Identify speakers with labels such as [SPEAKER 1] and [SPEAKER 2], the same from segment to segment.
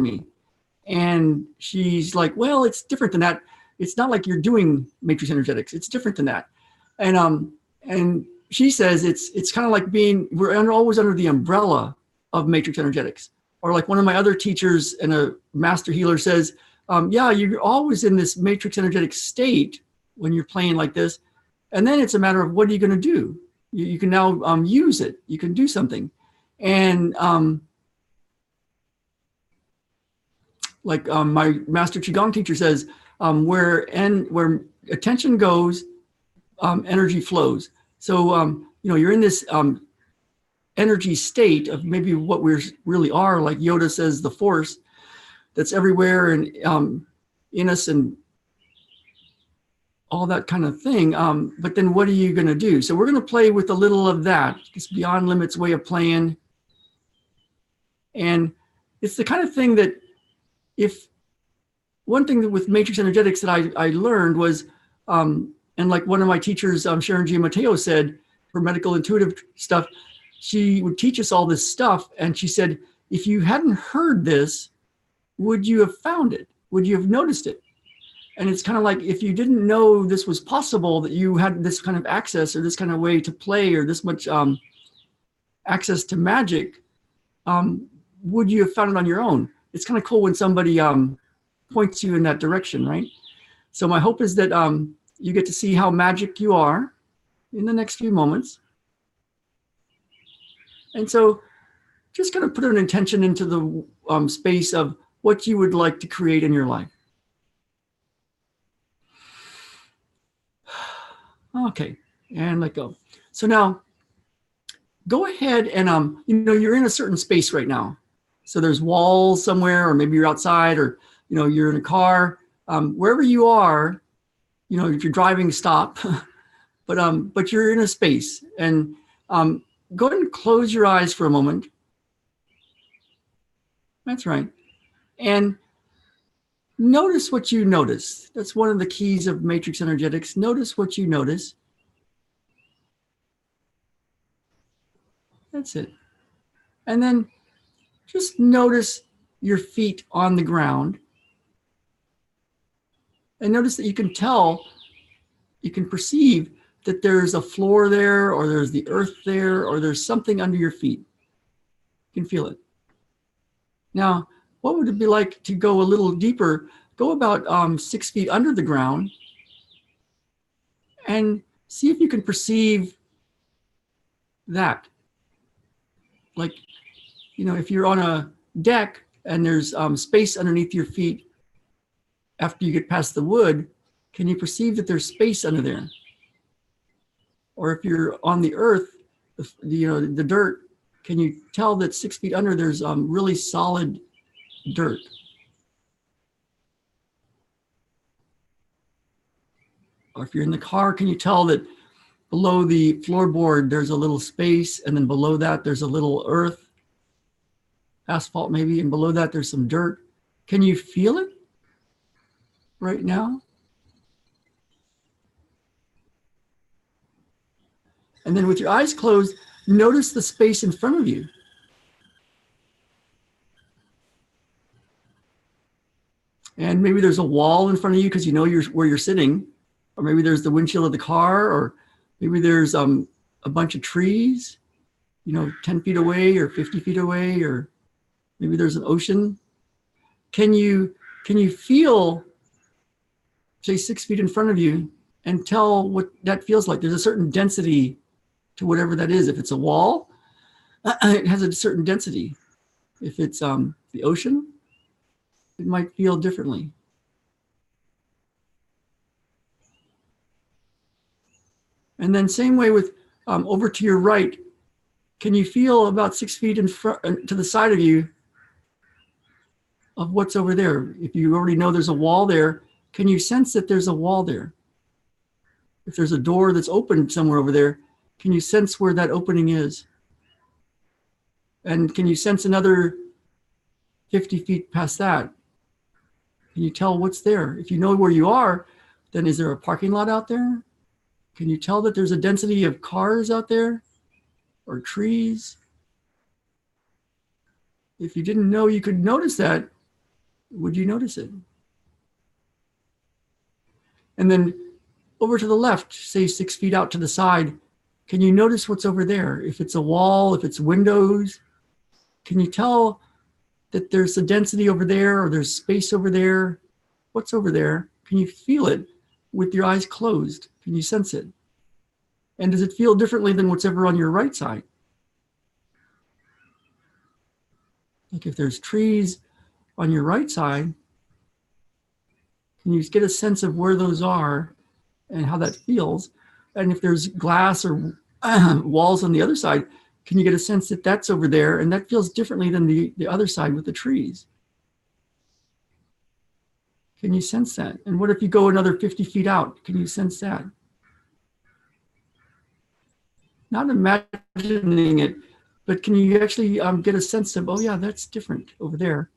[SPEAKER 1] me. And she's like, well, it's different than that. It's not like you're doing matrix energetics. It's different than that. And she says it's kind of like we're always under the umbrella of matrix energetics. Or like one of my other teachers and a master healer says, yeah, you're always in this matrix energetic state when you're playing like this. And then it's a matter of what are you going to do? You can now use it. You can do something. And my master Qigong teacher says, where attention goes, energy flows. So, you're in this energy state of maybe what we really are, like Yoda says, the force that's everywhere and in us and all that kind of thing. But then what are you going to do? So we're going to play with a little of that. It's Beyond Limits way of playing. And it's the kind of thing that one thing that with matrix energetics that I learned was, and like one of my teachers, Sharon G. Mateo said, for medical intuitive stuff, she would teach us all this stuff. And she said, if you hadn't heard this, would you have found it? Would you have noticed it? And it's kind of like, if you didn't know this was possible, that you had this kind of access or this kind of way to play or this much access to magic, would you have found it on your own? It's kind of cool when somebody points you in that direction, right? So my hope is that you get to see how magic you are in the next few moments. And so just kind of put an intention into the space of what you would like to create in your life. Okay, and let go. So now go ahead and, you're in a certain space right now. So there's walls somewhere, or maybe you're outside, or, you're in a car, wherever you are, if you're driving, stop, but you're in a space, and go ahead and close your eyes for a moment. That's right. And notice what you notice. That's one of the keys of matrix energetics. Notice what you notice. That's it. And then just notice your feet on the ground. And notice that you can perceive that there's a floor there, or there's the earth there, or there's something under your feet. You can feel it. Now, what would it be like to go a little deeper? Go about 6 feet under the ground and see if you can perceive that. Like, if you're on a deck and there's space underneath your feet after you get past the wood, can you perceive that there's space under there? Or if you're on the earth, the dirt, can you tell that 6 feet under there's really solid dirt? Or if you're in the car, can you tell that below the floorboard there's a little space, and then below that there's a little earth, asphalt maybe, and below that there's some dirt? Can you feel it right now? And then with your eyes closed, notice the space in front of you. And maybe there's a wall in front of you because where you're sitting, or maybe there's the windshield of the car, or maybe there's a bunch of trees, 10 feet away or 50 feet away, or maybe there's an ocean. Can you feel, say, 6 feet in front of you and tell what that feels like? There's a certain density to whatever that is. If it's a wall, it has a certain density. If it's the ocean, it might feel differently. And then same way with over to your right, can you feel about 6 feet in front to the side of you of what's over there? If you already know there's a wall there, can you sense that there's a wall there? If there's a door that's open somewhere over there, can you sense where that opening is? And can you sense another 50 feet past that? Can you tell what's there? If you know where you are, then is there a parking lot out there? Can you tell that there's a density of cars out there or trees? If you didn't know you could notice that, Would you notice it? And then over to the left, say 6 feet out to the side, can you notice what's over there? If it's a wall, if it's windows, can you tell that there's a density over there or there's space over there? What's over there? Can you feel it with your eyes closed? Can you sense it? And does it feel differently than what's ever on your right side? Like if there's trees on your right side, can you get a sense of where those are and how that feels? And if there's glass or walls on the other side, can you get a sense that that's over there and that feels differently than the other side with the trees? Can you sense that? And what if you go another 50 feet out? Can you sense that? Not imagining it, but can you actually get a sense of, oh yeah, that's different over there.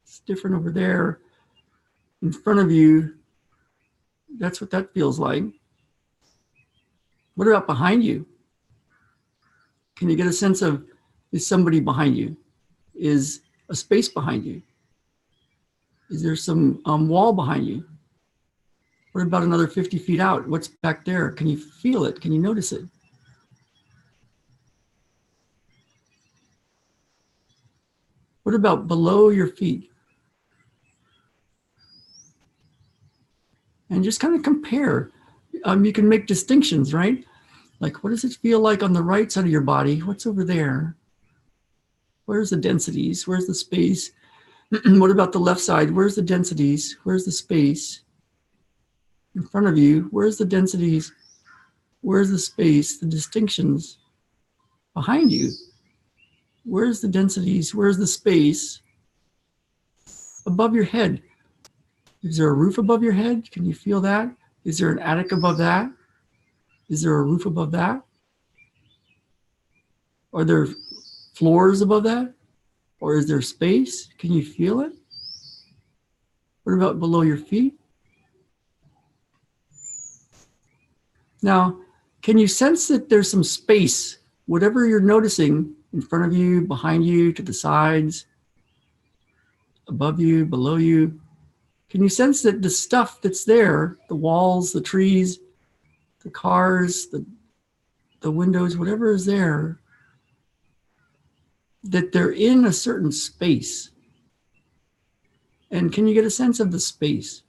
[SPEAKER 1] It's different over there in front of you. That's what that feels like. What about behind you? Can you get a sense of, is somebody behind you? Is a space behind you? Is there some wall behind you? What about another 50 feet out? What's back there? Can you feel it? Can you notice it? What about below your feet? And just kind of compare. You can make distinctions, right? Like, what does it feel like on the right side of your body? What's over there? Where's the densities? Where's the space? What about the left side? Where's the densities? Where's the space? In front of you, where's the densities? Where's the space? The distinctions. Behind you, where's the densities? Where's the space? Above your head, is there a roof above your head? Can you feel that? Is there an attic above that? Is there a roof above that? Are there floors above that? Or is there space? Can you feel it? What about below your feet? Now, can you sense that there's some space, whatever you're noticing in front of you, behind you, to the sides, above you, below you? Can you sense that the stuff that's there, the walls, the trees, the cars, the windows, whatever is there, that they're in a certain space? And can you get a sense of the space?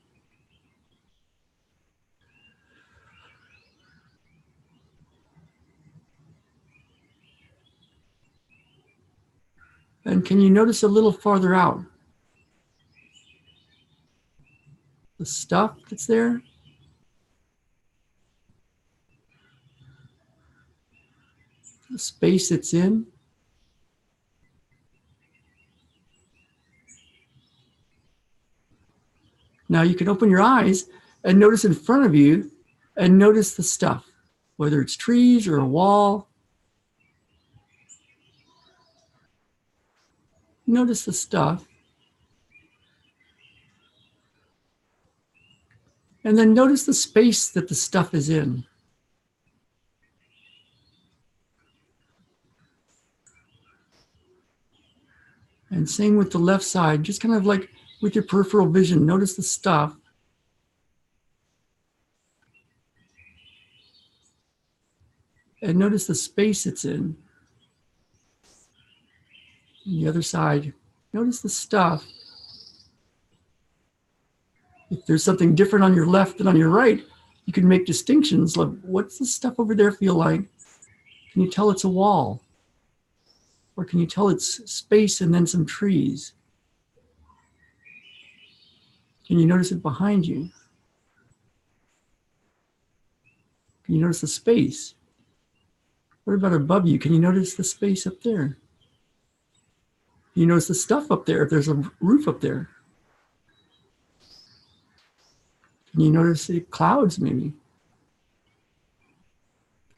[SPEAKER 1] And can you notice a little farther out the stuff that's there? The space it's in? Now you can open your eyes and notice in front of you and notice the stuff, whether it's trees or a wall. Notice the stuff. And then notice the space that the stuff is in. And same with the left side, just kind of like with your peripheral vision, notice the stuff. And notice the space it's in. And the other side, notice the stuff. If there's something different on your left than on your right, you can make distinctions. Like, what's the stuff over there feel like? Can you tell it's a wall? Or can you tell it's space and then some trees? Can you notice it behind you? Can you notice the space? What about above you? Can you notice the space up there? Can you notice the stuff up there if there's a roof up there? Can you notice the clouds maybe?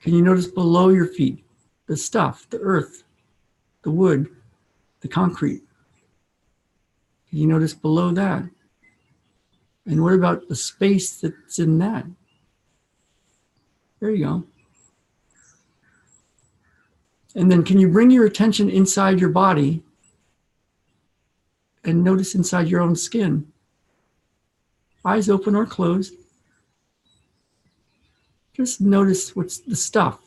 [SPEAKER 1] Can you notice below your feet the stuff, the earth, the wood, the concrete? Can you notice below that? And what about the space that's in that? There you go. And then can you bring your attention inside your body and notice inside your own skin. Eyes open or closed. Just notice what's the stuff.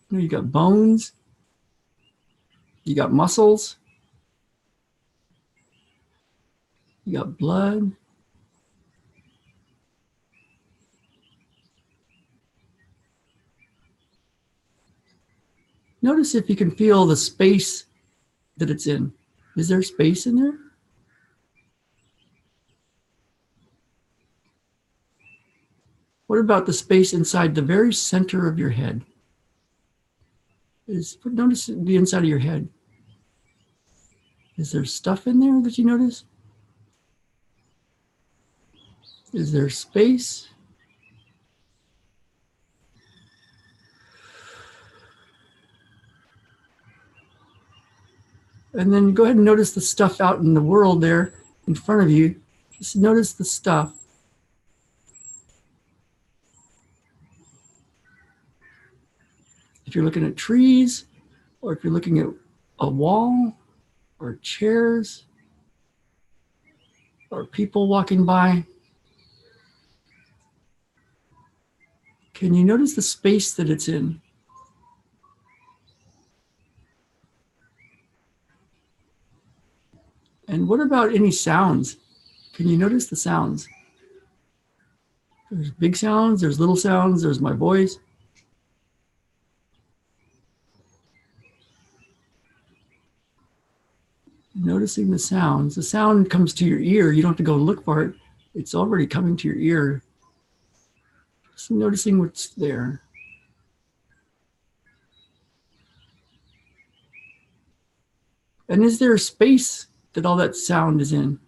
[SPEAKER 1] You know, you got bones, you got muscles, you got blood. Notice if you can feel the space that it's in. Is there space in there? What about the space inside the very center of your head? Notice the inside of your head. Is there stuff in there that you notice? Is there space? And then go ahead and notice the stuff out in the world there in front of you. Just notice the stuff. If you're looking at trees, or if you're looking at a wall, or chairs, or people walking by, can you notice the space that it's in? And what about any sounds? Can you notice the sounds? There's big sounds, there's little sounds, there's my voice. Noticing the sounds. The sound comes to your ear. You don't have to go look for it. It's already coming to your ear. Just noticing what's there. And is there a space that all that sound is in?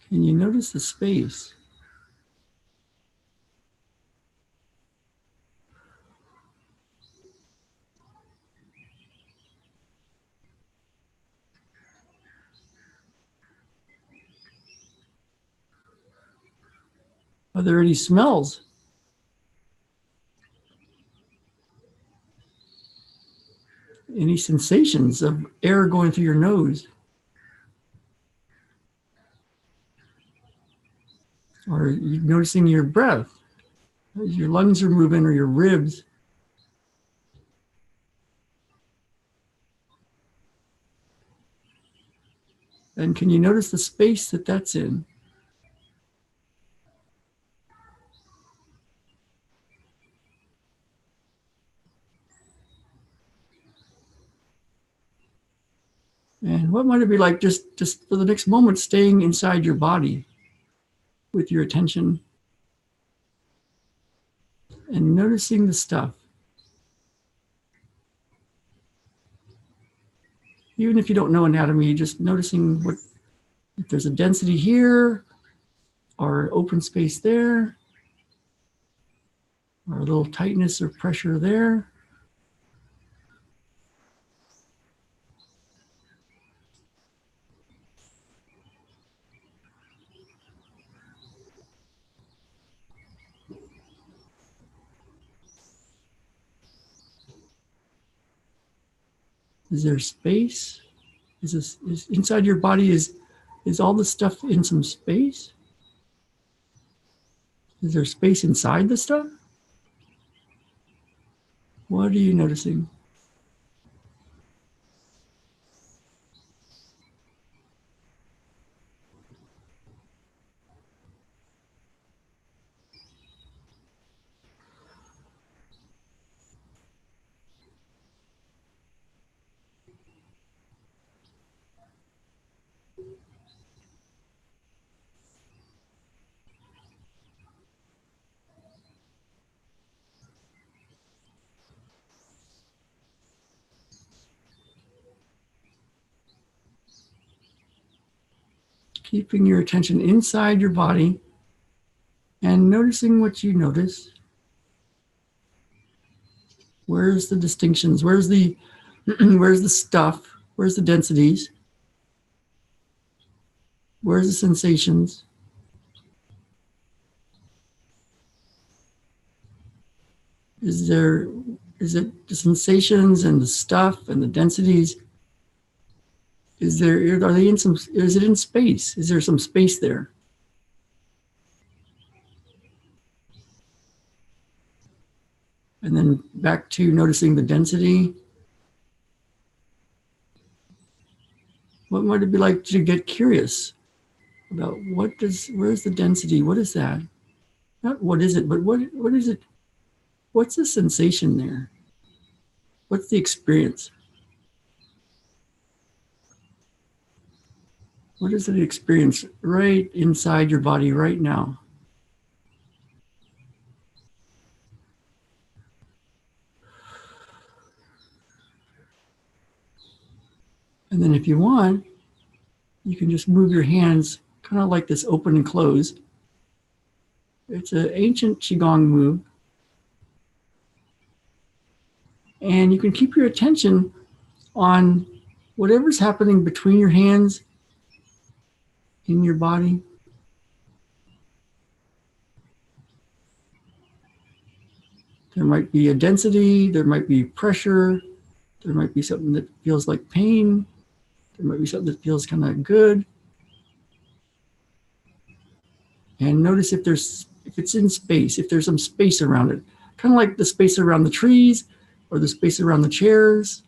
[SPEAKER 1] Can you notice the space? Are there any smells? Any sensations of air going through your nose? Or you noticing your breath? As your lungs are moving, or your ribs? And can you notice the space that that's in? And what might it be like just for the next moment, staying inside your body with your attention and noticing the stuff? Even if you don't know anatomy, just noticing if there's a density here, or open space there, or a little tightness or pressure there. Is there space? Is inside your body, is all the stuff in some space? Is there space inside the stuff? What are you noticing? Keeping your attention inside your body and noticing what you notice. Where's the distinctions? Where's the where's the stuff? Where's the densities? Where's the sensations? Is there Is it the sensations and the stuff and the densities? Is it in space? Is there some space there? And then back to noticing the density. What might it be like to get curious about where's the density? What is that? Not what is it, but what is it? What's the sensation there? What's the experience? What is the experience right inside your body right now? And then if you want, you can just move your hands kind of like this, open and close. It's an ancient Qigong move. And you can keep your attention on whatever's happening between your hands in your body. There might be a density, there might be pressure, there might be something that feels like pain, there might be something that feels kind of good. And notice if it's in space, if there's some space around it, kind of like the space around the trees or the space around the chairs.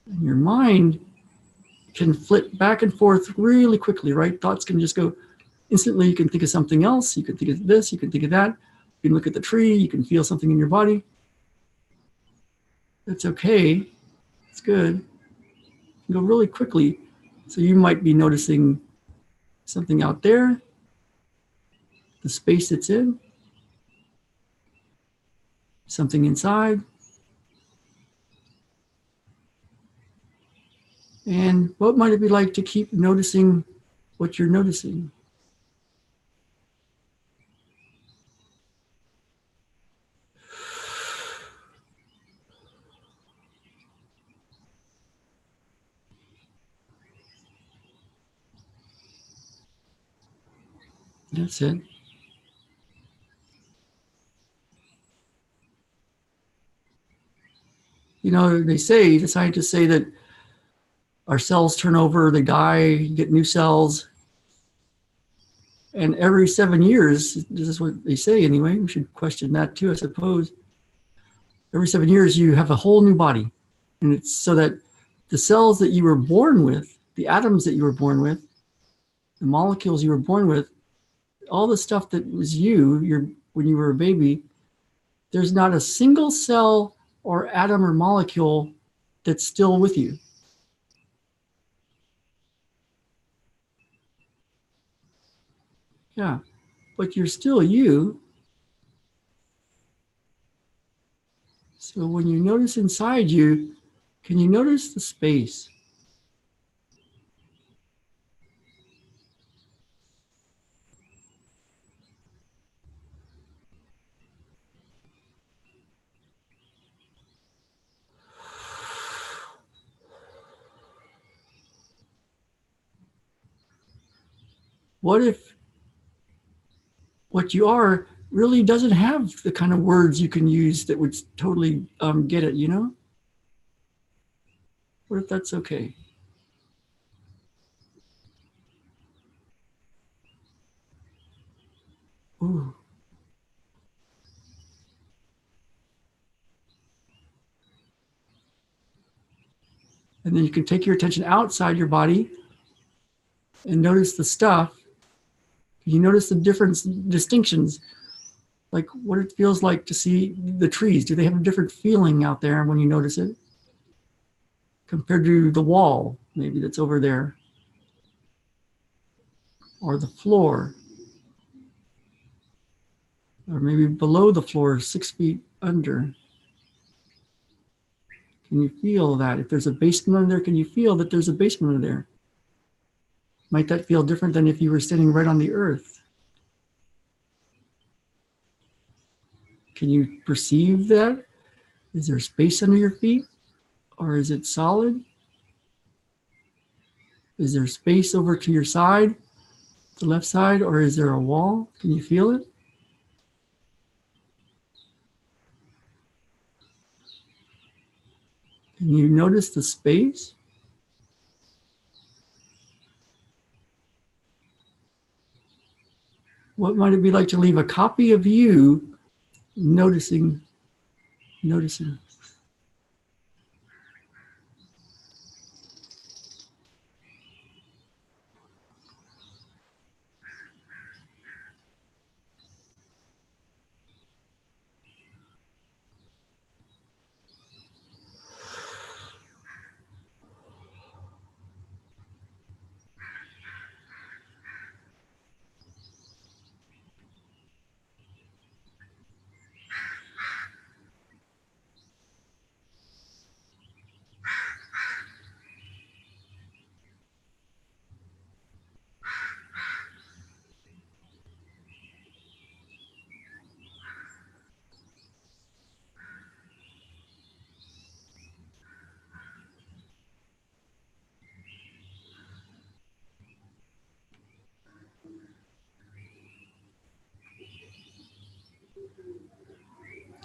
[SPEAKER 1] And your mind can flit back and forth really quickly, right? Thoughts can just go instantly. You can think of something else. You can think of this. You can think of that. You can look at the tree. You can feel something in your body. That's okay. It's good. You can go really quickly. So you might be noticing something out there, the space it's in, something inside. And what might it be like to keep noticing what you're noticing? That's it. You know, the scientists say that our cells turn over, they die, get new cells. And every 7 years, this is what they say anyway, we should question that too, I suppose. Every 7 years, you have a whole new body. And it's so that the cells that you were born with, the atoms that you were born with, the molecules you were born with, all the stuff that was when you were a baby, there's not a single cell or atom or molecule that's still with you. Yeah, but you're still you. So when you notice inside you, can you notice the space? What if what you are really doesn't have the kind of words you can use that would totally get it, you know? What if that's okay? Ooh. And then you can take your attention outside your body and notice the stuff. You notice the distinctions, like what it feels like to see the trees. Do they have a different feeling out there when you notice it compared to the wall, maybe that's over there, or the floor, or maybe below the floor, 6 feet under? Can you feel that? If there's a basement under there, can you feel that there's a basement under there? Might that feel different than if you were standing right on the earth? Can you perceive that? Is there space under your feet? Or is it solid? Is there space over to your side? The left side, or is there a wall? Can you feel it? Can you notice the space? What might it be like to leave a copy of you noticing?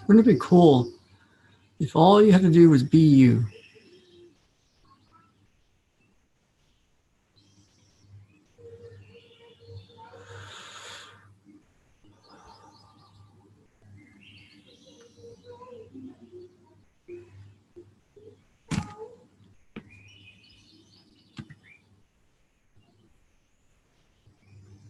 [SPEAKER 1] Wouldn't it be cool if all you had to do was be you?